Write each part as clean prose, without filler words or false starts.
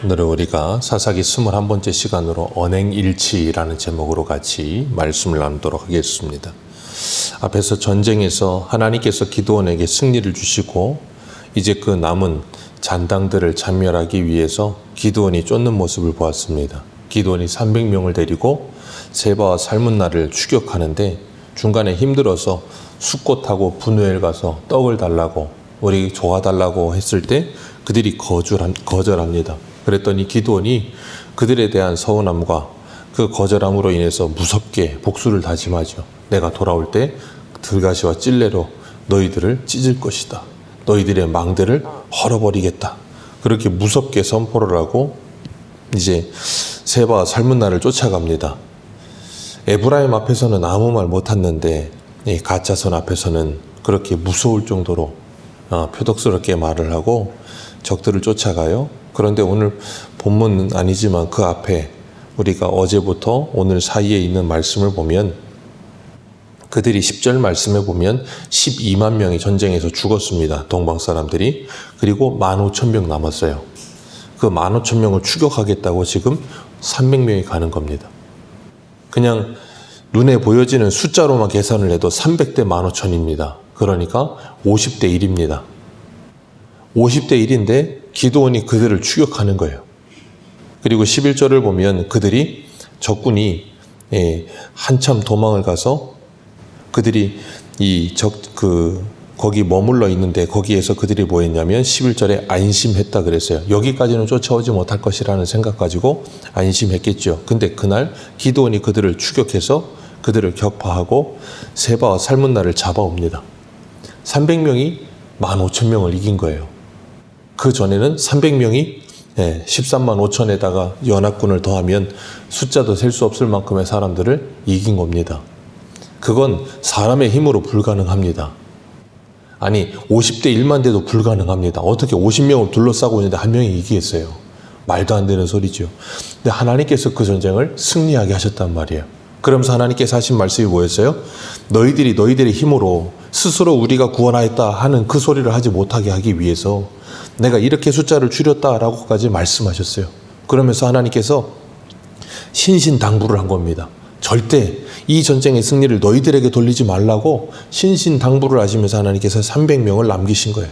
오늘은 우리가 사사기 21번째 시간으로 언행일치라는 제목으로 같이 말씀을 나누도록 하겠습니다. 앞에서 전쟁에서 하나님께서 기드온에게 승리를 주시고 이제 그 남은 잔당들을 참멸하기 위해서 기드온이 쫓는 모습을 보았습니다. 기드온이 300명을 데리고 세바와 살문나를 추격하는데 중간에 힘들어서 숫곳하고 분우엘 가서 떡을 달라고 우리 도와달라고 했을 때 그들이 거절합니다. 그랬더니 기드온이 그들에 대한 서운함과 그 거절함으로 인해서 무섭게 복수를 다짐하죠. 내가 돌아올 때 들가시와 찔레로 너희들을 찢을 것이다. 너희들의 망대를 헐어버리겠다. 그렇게 무섭게 선포를 하고 이제 세바와 살문나를 쫓아갑니다. 에브라임 앞에서는 아무 말 못했는데 이 가짜선 앞에서는 그렇게 무서울 정도로 표독스럽게 말을 하고 적들을 쫓아가요. 그런데 오늘 본문은 아니지만 그 앞에 우리가 어제부터 오늘 사이에 있는 말씀을 보면 그들이 10절 말씀에 보면 12만 명이 전쟁에서 죽었습니다. 동방 사람들이. 그리고 15,000명 남았어요. 그 15,000명을 추격하겠다고 지금 300명이 가는 겁니다. 그냥 눈에 보여지는 숫자로만 계산을 해도 300대 15,000입니다. 그러니까 50대 1입니다. 50대 1인데 기드온이 그들을 추격하는 거예요. 그리고 11절을 보면 그들이 적군이 한참 도망을 가서 그들이 거기 머물러 있는데 거기에서 그들이 뭐 했냐면 11절에 안심했다 그랬어요. 여기까지는 쫓아오지 못할 것이라는 생각 가지고 안심했겠죠. 근데 그날 기드온이 그들을 추격해서 그들을 격파하고 세바와 살문나를 잡아옵니다. 300명이 15,000명을 이긴 거예요. 그 전에는 300명이 13만 5천에다가 연합군을 더하면 숫자도 셀 수 없을 만큼의 사람들을 이긴 겁니다. 그건 사람의 힘으로 불가능합니다. 아니 50대 1만 돼도 불가능합니다. 어떻게 50명을 둘러싸고 있는데 한 명이 이기겠어요. 말도 안 되는 소리죠. 근데 하나님께서 그 전쟁을 승리하게 하셨단 말이에요. 그러면서 하나님께서 하신 말씀이 뭐였어요? 너희들이 너희들의 힘으로 스스로 우리가 구원하였다 하는 그 소리를 하지 못하게 하기 위해서 내가 이렇게 숫자를 줄였다라고까지 말씀하셨어요. 그러면서 하나님께서 신신당부를 한 겁니다. 절대 이 전쟁의 승리를 너희들에게 돌리지 말라고 신신당부를 하시면서 하나님께서 300명을 남기신 거예요.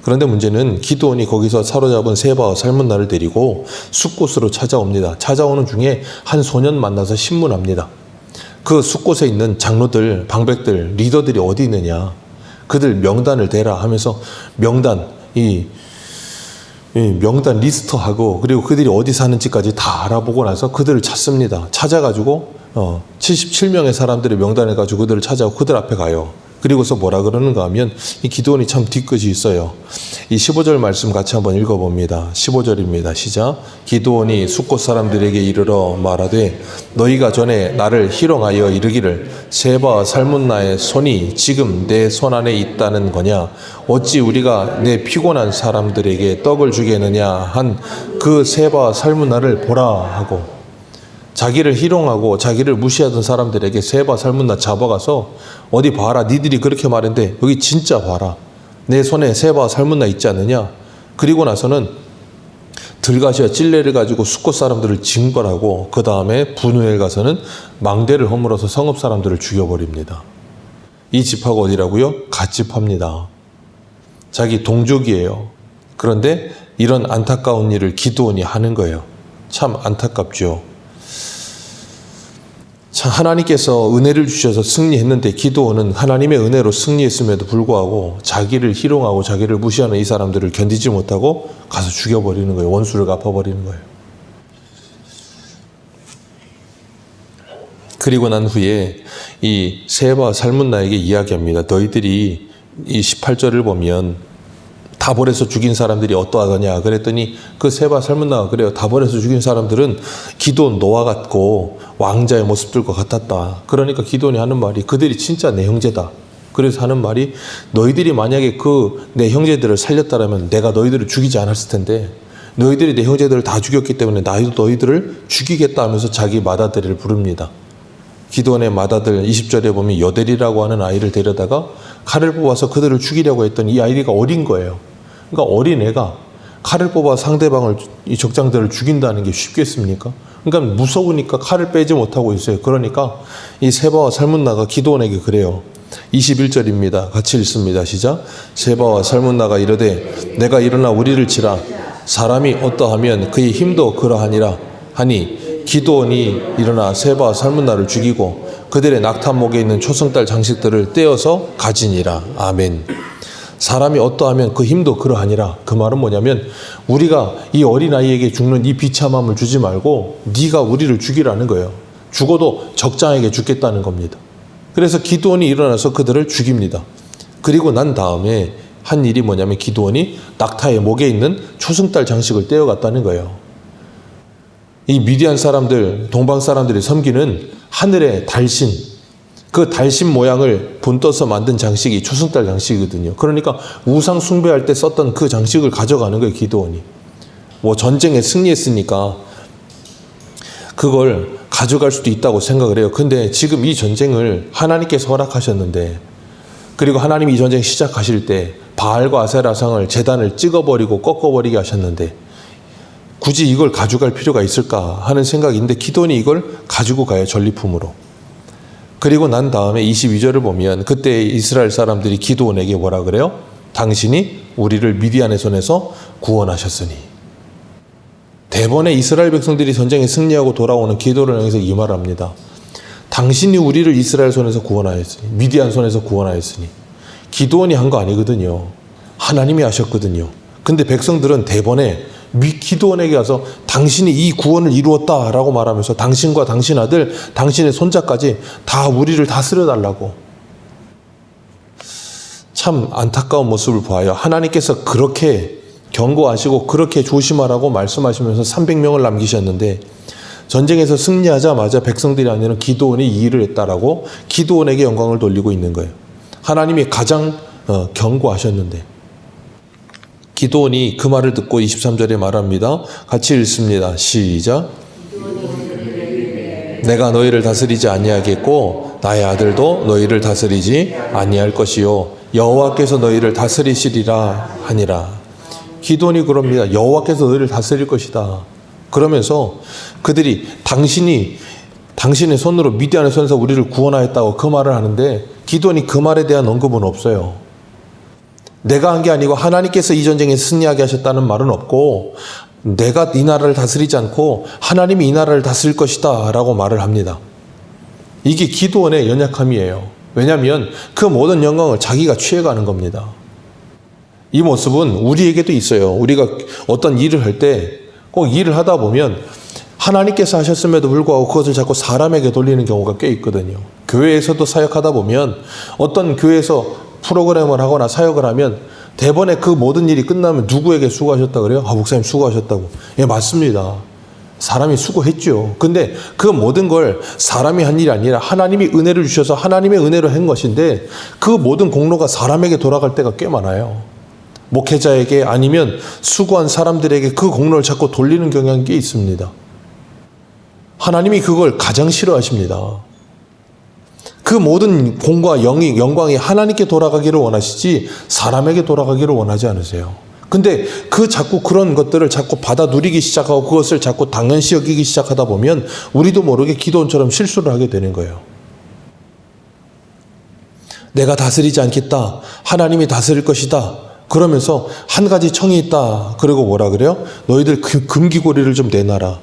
그런데 문제는 기드온이 거기서 사로잡은 세바와 살문나를 데리고 숫곳으로 찾아옵니다. 찾아오는 중에 한 소년 만나서 신문합니다. 그 숫곳에 있는 장로들, 방백들, 리더들이 어디 있느냐. 그들 명단을 대라 하면서 명단 리스트하고 그리고 그들이 어디 사는지까지 다 알아보고 나서 그들을 찾습니다. 찾아가지고 77명의 사람들의 명단을 가지고 그들을 찾아오고 그들 앞에 가요. 그리고서 뭐라 그러는가 하면 이 기드온이 참 뒤끝이 있어요. 이 15절 말씀 같이 한번 읽어봅니다. 15절입니다. 시작. 기드온이 숫곳 사람들에게 이르러 말하되 너희가 전에 나를 희롱하여 이르기를 세바와 살문나의 손이 지금 내 손 안에 있다는 거냐. 어찌 우리가 내 피곤한 사람들에게 떡을 주겠느냐 한 그 세바와 살문나를 보라 하고 자기를 희롱하고 자기를 무시하던 사람들에게 세바 살문나 잡아가서 어디 봐라. 니들이 그렇게 말했는데 여기 진짜 봐라. 내 손에 세바 살문나 있지 않느냐. 그리고 나서는 들가시와 찔레를 가지고 숫곳 사람들을 징벌하고 그 다음에 분우엘 가서는 망대를 허물어서 성읍 사람들을 죽여버립니다. 이 집하고 어디라고요? 갓집합니다. 자기 동족이에요. 그런데 이런 안타까운 일을 기드온이 하는 거예요. 참 안타깝죠. 하나님께서 은혜를 주셔서 승리했는데 기드온은 하나님의 은혜로 승리했음에도 불구하고 자기를 희롱하고 자기를 무시하는 이 사람들을 견디지 못하고 가서 죽여버리는 거예요. 원수를 갚아버리는 거예요. 그리고 난 후에 이 세바와 살문나에게 이야기합니다. 너희들이 이 18절을 보면 다볼에서 죽인 사람들이 어떠하더냐 그랬더니 그 세바 살문나가 그래요. 다볼에서 죽인 사람들은 기드온 노아 같고 왕자의 모습들과 같았다. 그러니까 기드온이 하는 말이 그들이 진짜 내 형제다. 그래서 하는 말이 너희들이 만약에 그 내 형제들을 살렸다라면 내가 너희들을 죽이지 않았을 텐데 너희들이 내 형제들을 다 죽였기 때문에 나도 너희들을 죽이겠다 하면서 자기 맏아들을 부릅니다. 기드온의 맏아들 20절에 보면 여델이라고 하는 아이를 데려다가 칼을 뽑아서 그들을 죽이려고 했더니 이 아이가 어린 거예요. 그러니까 어린애가 칼을 뽑아 상대방을, 이 적장들을 죽인다는 게 쉽겠습니까? 그러니까 무서우니까 칼을 빼지 못하고 있어요. 그러니까 이 세바와 살문나가 기드온에게 그래요. 21절입니다. 같이 읽습니다. 시작. 세바와 살문나가 이르되 내가 일어나 우리를 치라. 사람이 어떠하면 그의 힘도 그러하니라 하니 기드온이 일어나 세바와 살문나를 죽이고 그들의 낙타목에 있는 초승달 장식들을 떼어서 가지니라. 아멘. 사람이 어떠하면 그 힘도 그러하니라. 그 말은 뭐냐면 우리가 이 어린아이에게 죽는 이 비참함을 주지 말고 네가 우리를 죽이라는 거예요. 죽어도 적장에게 죽겠다는 겁니다. 그래서 기드온이 일어나서 그들을 죽입니다. 그리고 난 다음에 한 일이 뭐냐면 기드온이 낙타의 목에 있는 초승달 장식을 떼어갔다는 거예요. 이 미디안 사람들, 동방 사람들이 섬기는 하늘의 달신, 그 달신 모양을 본떠서 만든 장식이 초승달 장식이거든요. 그러니까 우상 숭배할 때 썼던 그 장식을 가져가는 거예요, 기드온이. 뭐 전쟁에 승리했으니까 그걸 가져갈 수도 있다고 생각을 해요. 근데 지금 이 전쟁을 하나님께서 허락하셨는데, 그리고 하나님이 이 전쟁 시작하실 때 바알과 아세라상을 제단을 찍어버리고 꺾어버리게 하셨는데 굳이 이걸 가져갈 필요가 있을까 하는 생각인데 기드온이 이걸 가지고 가요, 전리품으로. 그리고 난 다음에 22절을 보면 그때 이스라엘 사람들이 기드온에게 뭐라 그래요? 당신이 우리를 미디안의 손에서 구원하셨으니. 대번에 이스라엘 백성들이 전쟁에 승리하고 돌아오는 기드온을 향해서 이 말을 합니다. 당신이 우리를 이스라엘 손에서 구원하였으니, 미디안 손에서 구원하였으니. 기드온이 한 거 아니거든요. 하나님이 하셨거든요. 근데 백성들은 대번에 기드온에게 가서 당신이 이 구원을 이루었다라고 말하면서 당신과 당신 아들, 당신의 손자까지 다 우리를 다스려 달라고. 참 안타까운 모습을 보아요. 하나님께서 그렇게 경고하시고 그렇게 조심하라고 말씀하시면서 300명을 남기셨는데 전쟁에서 승리하자마자 백성들이 아니라 기드온이 이 일을 했다라고 기드온에게 영광을 돌리고 있는 거예요. 하나님이 가장 경고하셨는데 기드온이 그 말을 듣고 23절에 말합니다. 같이 읽습니다. 시작. 내가 너희를 다스리지 아니하겠고 나의 아들도 너희를 다스리지 아니할 것이요 여호와께서 너희를 다스리시리라 하니라. 기드온이 그럽니다. 여호와께서 너희를 다스릴 것이다. 그러면서 그들이 당신이 당신의 손으로 미디안의 손에서 우리를 구원하였다고 그 말을 하는데 기드온이 그 말에 대한 언급은 없어요. 내가 한 게 아니고 하나님께서 이 전쟁에 승리하게 하셨다는 말은 없고 내가 이 나라를 다스리지 않고 하나님이 이 나라를 다스릴 것이다 라고 말을 합니다. 이게 기드온의 연약함이에요. 왜냐하면 그 모든 영광을 자기가 취해가는 겁니다. 이 모습은 우리에게도 있어요. 우리가 어떤 일을 할 때 꼭 일을 하다 보면 하나님께서 하셨음에도 불구하고 그것을 자꾸 사람에게 돌리는 경우가 꽤 있거든요. 교회에서도 사역하다 보면 어떤 교회에서 프로그램을 하거나 사역을 하면 대번에 그 모든 일이 끝나면 누구에게 수고하셨다 그래요? 목사님 수고하셨다고. 예, 맞습니다. 사람이 수고했죠. 근데 그 모든 걸 사람이 한 일이 아니라 하나님이 은혜를 주셔서 하나님의 은혜로 한 것인데 그 모든 공로가 사람에게 돌아갈 때가 꽤 많아요. 목회자에게 아니면 수고한 사람들에게 그 공로를 자꾸 돌리는 경향이 꽤 있습니다. 하나님이 그걸 가장 싫어하십니다. 그 모든 공과 영광이 하나님께 돌아가기를 원하시지 사람에게 돌아가기를 원하지 않으세요. 근데 자꾸 그런 것들을 자꾸 받아 누리기 시작하고 그것을 자꾸 당연시 여기기 시작하다 보면 우리도 모르게 기드온처럼 실수를 하게 되는 거예요. 내가 다스리지 않겠다. 하나님이 다스릴 것이다. 그러면서 한 가지 청이 있다. 그리고 뭐라 그래요? 너희들 금기고리를 좀 내놔라.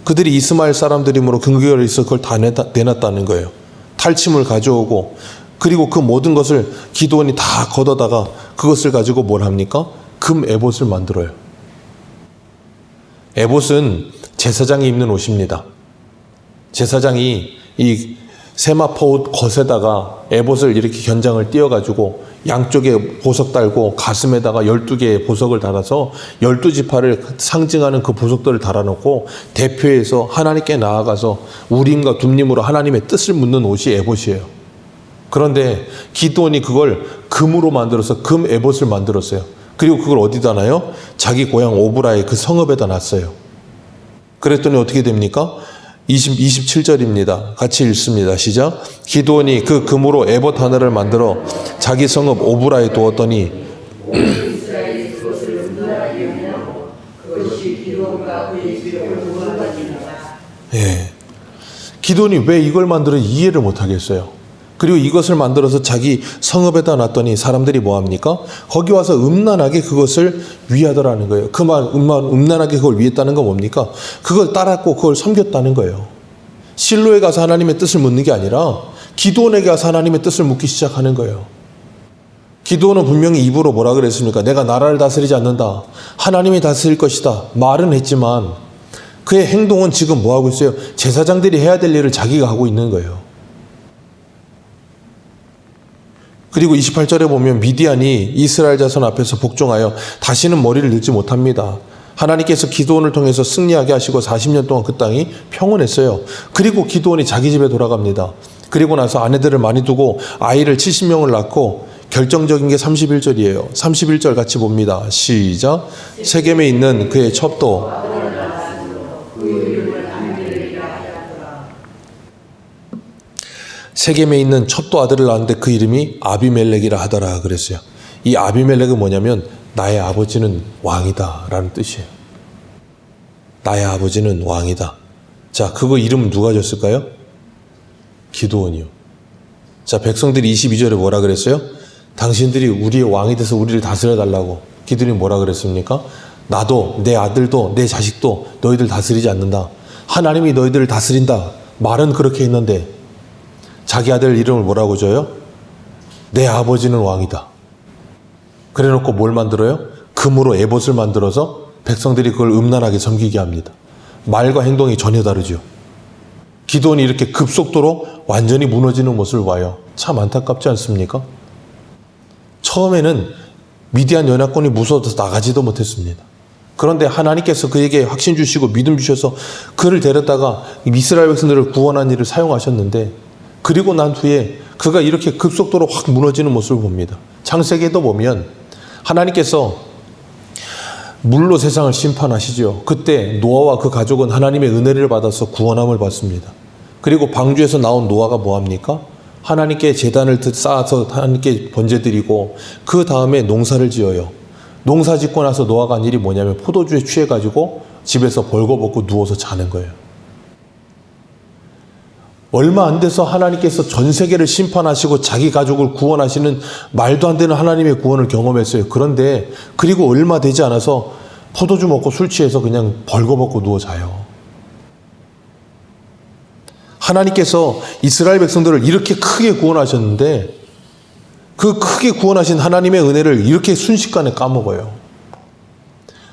그들이 이스마엘 사람들이므로 금기고리를 있어 그걸 다 내놨다는 거예요. 탈침을 가져오고 그리고 그 모든 것을 기드온이 다 걷어다가 그것을 가지고 뭘 합니까? 금 에봇을 만들어요. 에봇은 제사장이 입는 옷입니다. 제사장이 이 세마포 옷 겉에다가 에봇을 이렇게 견장을 띄어가지고 양쪽에 보석 달고 가슴에다가 12개의 보석을 달아서 12지파를 상징하는 그 보석들을 달아놓고 대표해서 하나님께 나아가서 우림과 둠림으로 하나님의 뜻을 묻는 옷이 에봇이에요. 그런데 기드온이 그걸 금으로 만들어서 금 에봇을 만들었어요. 그리고 그걸 어디다 놔요? 자기 고향 오브라의 그 성읍에다 놨어요. 그랬더니 어떻게 됩니까? 27절입니다. 같이 읽습니다. 시작. 기드온이 그 금으로 에봇 하나를 만들어 자기 성읍 오브라에 두었더니 예. 기드온이 왜 이걸 만들어 이해를 못하겠어요. 그리고 이것을 만들어서 자기 성읍에다 놨더니 사람들이 뭐합니까? 거기 와서 음란하게 그것을 위하더라는 거예요. 그 말 음란하게 그걸 위했다는 건 뭡니까? 그걸 따랐고 그걸 섬겼다는 거예요. 실로에 가서 하나님의 뜻을 묻는 게 아니라 기드온에게 가서 하나님의 뜻을 묻기 시작하는 거예요. 기드온은 분명히 입으로 뭐라 그랬습니까? 내가 나라를 다스리지 않는다. 하나님이 다스릴 것이다. 말은 했지만 그의 행동은 지금 뭐하고 있어요? 제사장들이 해야 될 일을 자기가 하고 있는 거예요. 그리고 28절에 보면 미디안이 이스라엘 자손 앞에서 복종하여 다시는 머리를 들지 못합니다. 하나님께서 기드온을 통해서 승리하게 하시고 40년 동안 그 땅이 평온했어요. 그리고 기드온이 자기 집에 돌아갑니다. 그리고 나서 아내들을 많이 두고 아이를 70명을 낳고 결정적인 게 31절이에요. 31절 같이 봅니다. 시작. 세겜에 있는 그의 첩도 세겜에 있는 첩도 아들을 낳았는데 그 이름이 아비멜렉이라 하더라 그랬어요. 이 아비멜렉은 뭐냐면 나의 아버지는 왕이다 라는 뜻이에요. 나의 아버지는 왕이다. 자, 그거 이름 누가 줬을까요? 기드온이요. 자, 백성들이 22절에 뭐라 그랬어요? 당신들이 우리의 왕이 돼서 우리를 다스려 달라고. 기드온이 뭐라 그랬습니까? 나도 내 아들도 내 자식도 너희들 다스리지 않는다. 하나님이 너희들을 다스린다. 말은 그렇게 했는데 자기 아들 이름을 뭐라고 줘요? 내 아버지는 왕이다. 그래놓고 뭘 만들어요? 금으로 에봇을 만들어서 백성들이 그걸 음란하게 섬기게 합니다. 말과 행동이 전혀 다르죠. 기드온이 이렇게 급속도로 완전히 무너지는 모습을 봐요. 참 안타깝지 않습니까? 처음에는 미디안 연합군이 무서워서 나가지도 못했습니다. 그런데 하나님께서 그에게 확신 주시고 믿음 주셔서 그를 데렸다가 이스라엘 백성들을 구원한 일을 사용하셨는데 그리고 난 후에 그가 이렇게 급속도로 확 무너지는 모습을 봅니다. 창세기에도 보면 하나님께서 물로 세상을 심판하시죠. 그때 노아와 그 가족은 하나님의 은혜를 받아서 구원함을 받습니다. 그리고 방주에서 나온 노아가 뭐합니까? 하나님께 제단을 쌓아서 하나님께 번제드리고 그 다음에 농사를 지어요. 농사 짓고 나서 노아가 한 일이 뭐냐면 포도주에 취해가지고 집에서 벌거벗고 누워서 자는 거예요. 얼마 안 돼서 하나님께서 전 세계를 심판하시고 자기 가족을 구원하시는 말도 안 되는 하나님의 구원을 경험했어요. 그런데 그리고 얼마 되지 않아서 포도주 먹고 술 취해서 그냥 벌거벗고 누워 자요. 하나님께서 이스라엘 백성들을 이렇게 크게 구원하셨는데 그 크게 구원하신 하나님의 은혜를 이렇게 순식간에 까먹어요.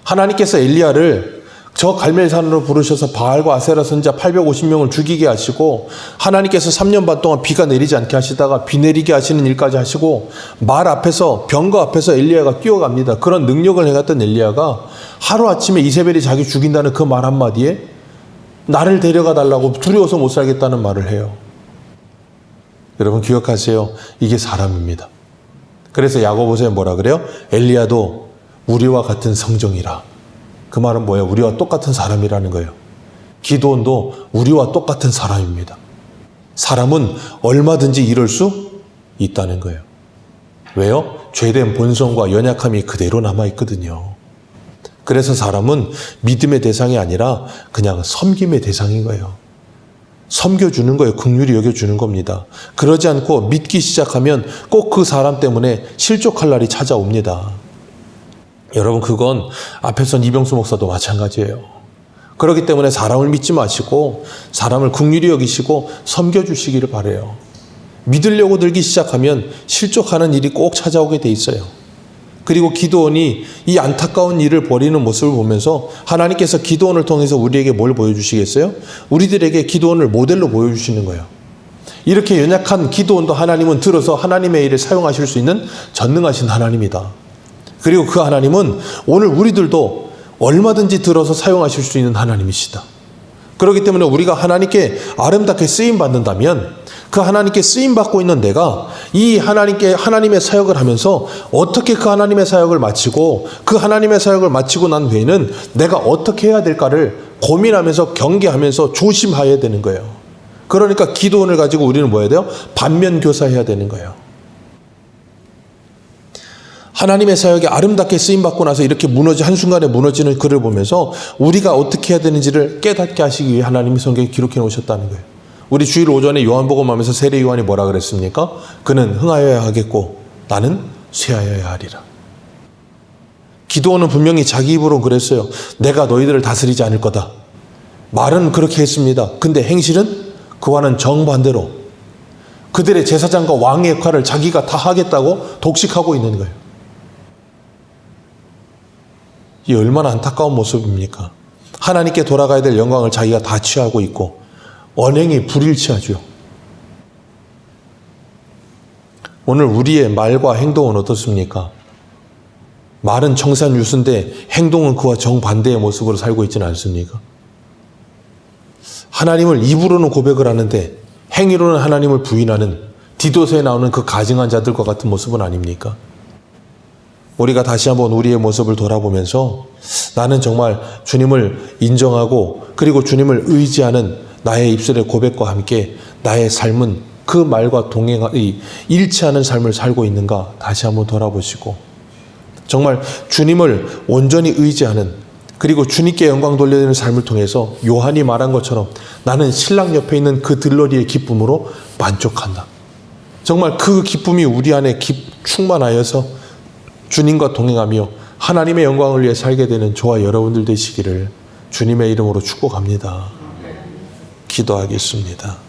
하나님께서 엘리야를 저 갈멜산으로 부르셔서 바알과 아세라 선지자 850명을 죽이게 하시고 하나님께서 3년 반 동안 비가 내리지 않게 하시다가 비 내리게 하시는 일까지 하시고 말 앞에서 병거 앞에서 엘리야가 뛰어갑니다. 그런 능력을 해갔던 엘리야가 하루아침에 이세벨이 자기 죽인다는 그 말 한마디에 나를 데려가 달라고 두려워서 못 살겠다는 말을 해요. 여러분 기억하세요. 이게 사람입니다. 그래서 야고보서에 뭐라 그래요? 엘리야도 우리와 같은 성정이라. 그 말은 뭐예요? 우리와 똑같은 사람이라는 거예요. 기드온도 우리와 똑같은 사람입니다. 사람은 얼마든지 이럴 수 있다는 거예요. 왜요? 죄된 본성과 연약함이 그대로 남아있거든요. 그래서 사람은 믿음의 대상이 아니라 그냥 섬김의 대상인 거예요. 섬겨주는 거예요. 긍휼히 여겨주는 겁니다. 그러지 않고 믿기 시작하면 꼭 그 사람 때문에 실족할 날이 찾아옵니다. 여러분 그건 앞에선 이병수 목사도 마찬가지예요. 그렇기 때문에 사람을 믿지 마시고 사람을 긍휼히 여기시고 섬겨주시기를 바라요. 믿으려고 들기 시작하면 실족하는 일이 꼭 찾아오게 돼 있어요. 그리고 기드온이 이 안타까운 일을 벌이는 모습을 보면서 하나님께서 기드온을 통해서 우리에게 뭘 보여주시겠어요? 우리들에게 기드온을 모델로 보여주시는 거예요. 이렇게 연약한 기드온도 하나님은 들어서 하나님의 일을 사용하실 수 있는 전능하신 하나님이다. 그리고 그 하나님은 오늘 우리들도 얼마든지 들어서 사용하실 수 있는 하나님이시다. 그렇기 때문에 우리가 하나님께 아름답게 쓰임받는다면 그 하나님께 쓰임받고 있는 내가 이 하나님의 사역을 하면서 어떻게 그 하나님의 사역을 마치고 그 하나님의 사역을 마치고 난 후에는 내가 어떻게 해야 될까를 고민하면서 경계하면서 조심해야 되는 거예요. 그러니까 기도원을 가지고 우리는 뭐 해야 돼요? 반면교사해야 되는 거예요. 하나님의 사역에 아름답게 쓰임받고 나서 이렇게 한순간에 무너지는 그를 보면서 우리가 어떻게 해야 되는지를 깨닫게 하시기 위해 하나님이 성경에 기록해 놓으셨다는 거예요. 우리 주일 오전에 요한복음 하면서 세례 요한이 뭐라 그랬습니까? 그는 흥하여야 하겠고 나는 쇠하여야 하리라. 기도원은 분명히 자기 입으로 그랬어요. 내가 너희들을 다스리지 않을 거다. 말은 그렇게 했습니다. 근데 행실은 그와는 정반대로 그들의 제사장과 왕의 역할을 자기가 다 하겠다고 독식하고 있는 거예요. 이 얼마나 안타까운 모습입니까? 하나님께 돌아가야 될 영광을 자기가 다 취하고 있고 언행이 불일치하죠. 오늘 우리의 말과 행동은 어떻습니까? 말은 청산유수인데 행동은 그와 정반대의 모습으로 살고 있지는 않습니까? 하나님을 입으로는 고백을 하는데 행위로는 하나님을 부인하는 디도서에 나오는 그 가증한 자들과 같은 모습은 아닙니까? 우리가 다시 한번 우리의 모습을 돌아보면서 나는 정말 주님을 인정하고 그리고 주님을 의지하는 나의 입술의 고백과 함께 나의 삶은 그 말과 일치하는 삶을 살고 있는가 다시 한번 돌아보시고 정말 주님을 온전히 의지하는 그리고 주님께 영광 돌려드리는 삶을 통해서 요한이 말한 것처럼 나는 신랑 옆에 있는 그 들러리의 기쁨으로 만족한다. 정말 그 기쁨이 우리 안에 충만하여서 주님과 동행하며 하나님의 영광을 위해 살게 되는 저와 여러분들 되시기를 주님의 이름으로 축복합니다. 기도하겠습니다.